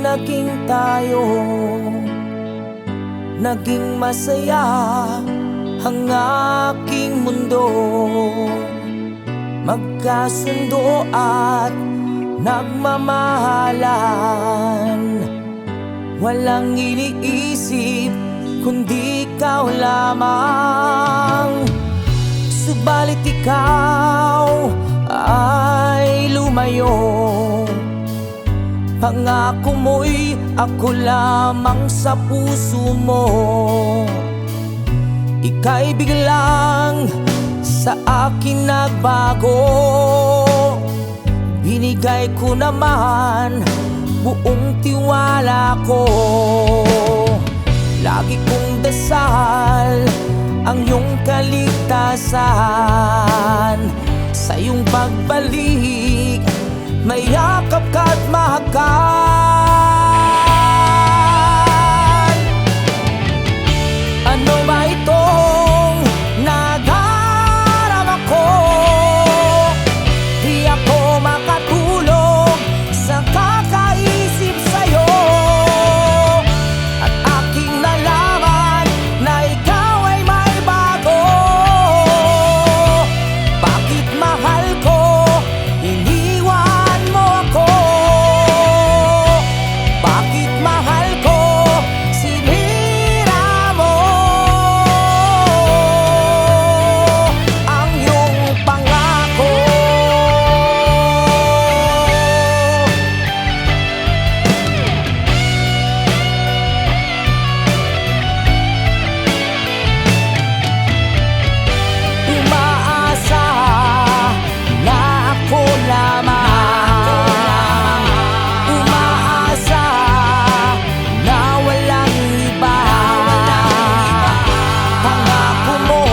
naging tayo, naging masaya ang aking mundo. Magkasundo at nagmamahalan, walang iniisip kundi ikaw lamang. Subalit ikaw ay lumayo, pangako mo'y ako lamang sa puso mo. Ika'y biglang sa akin nagbago, binigay ko naman buong tiwala ko. Lagi kong dasal ang iyong kaligtasan, sa iyong pagbalik mayakap ka't mahakal. Ano ba itong nagdarama ko? Di ako makatulog sa kakaisip sa'yo, at aking nalaman na ikaw ay may bago. Bakit mahal ko iniwan mo ako? Bakit mahal ko sinira mo ang iyong pangako? Umaasa na ako lamang, umaasa na walang iba. Pangako mo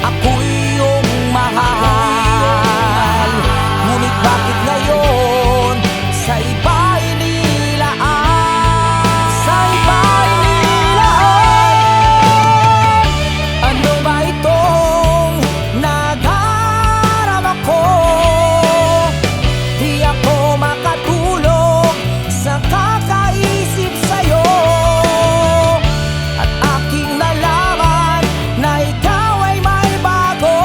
ako iyong mahal, ngunit bakit ngayon sa iba inilaan? Sa iba inilaan. Ano ba itong nagdarama ko? Di ako makatulog sa kakaisip sa'yo, at aking nalaman na ikaw ay may bago.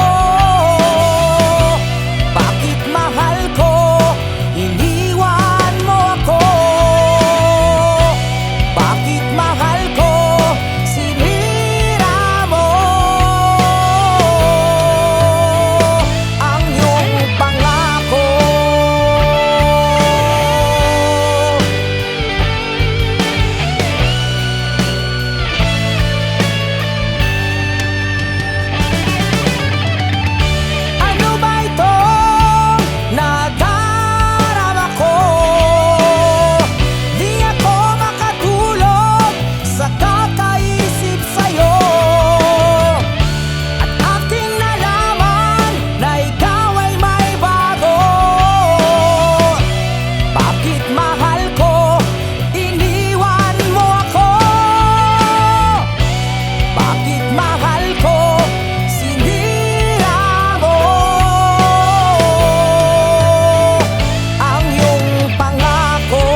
Bakit mahal ko iniwan mo ako? Bakit mahal ko sinira mo ang iyong pangako? Ano ba itong nagdarama ko? Di ako makatulog sa kakaisip sa'yo, at aking nalaman na ikaw ay may bago. Bakit mahal ko iniwan mo ako? Bakit mahal ko sinira mo ang iyong pangako?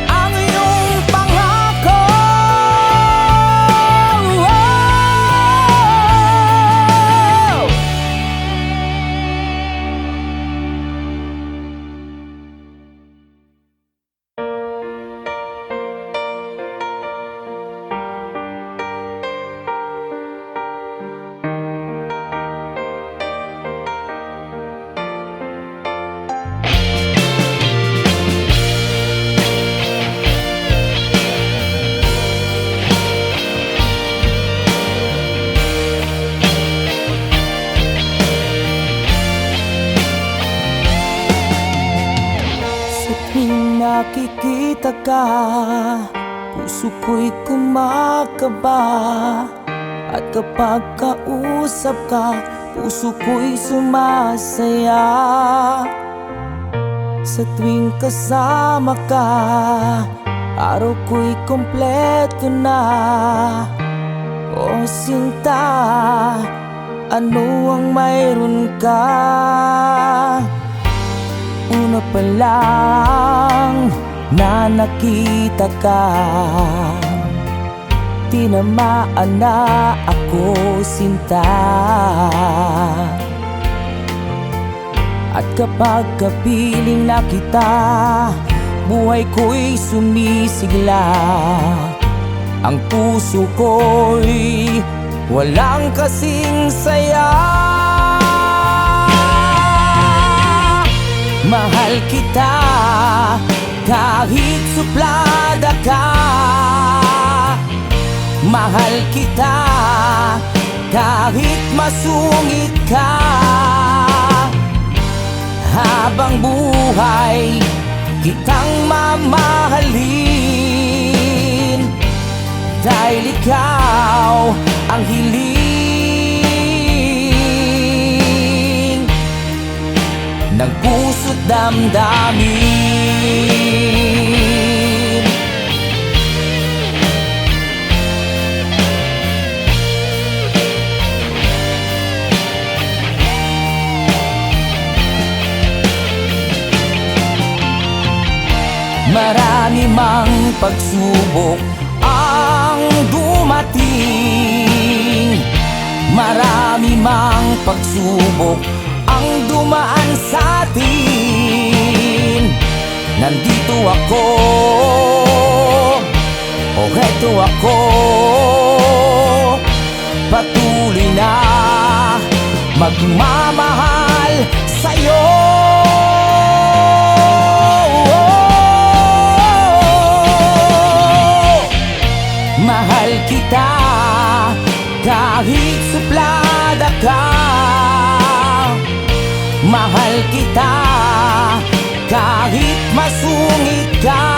Ang iyong pangako. Sa tuwing nakikita ka, puso ko'y kumakaba, at kapag kausap ka, puso ko'y sumasaya. Sa tuwing kasama ka, araw ko'y kompleto na. O sinta, ano ang mayroon ka? pa lang na nakita ka, tinamaan na ako, sinta. At kapag kapiling na kita, buhay ko'y sumisigla. Ang puso ko'y walang kasing saya. Mahal kita kahit suplada ka. Mahal kita kahit masungit ka. Habang buhay kitang mamahalin, dahil ikaw ang hiling ng puso't damdamin. Marami mang pagsubok ang dumating, marami mang pagsubok ang dumaan sa atin. Nandito ako, o heto ako, patuloy na magmamahal sa'yo. Mahal kita kahit suplada ka. Mahal kita kahit masungit ka.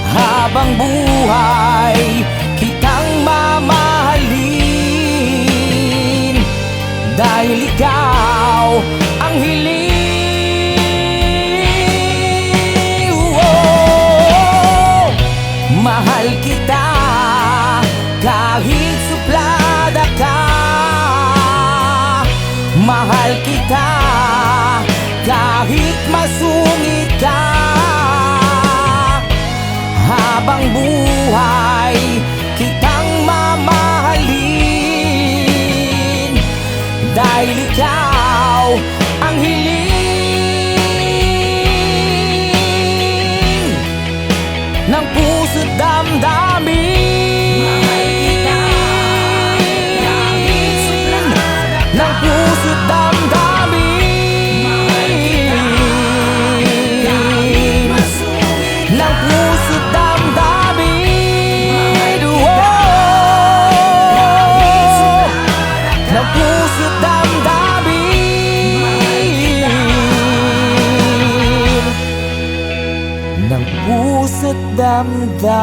Habang buhay kitang mamahalin, dahil ikaw ang hiling. Mahal kita kahit suplada ka. Mahal kita kahit masungit ka. Habang buhay kitang mamahalin, dahil ikaw ang hiling ng puso't damdamin. Mahal kita kahit suplada ka. Ng puso't damdamin. Mahal kita kahit masungit ka. Ng puso't damdamin. Kahit suplada ka. Ng puso't damdamin. Ng puso't damdamin.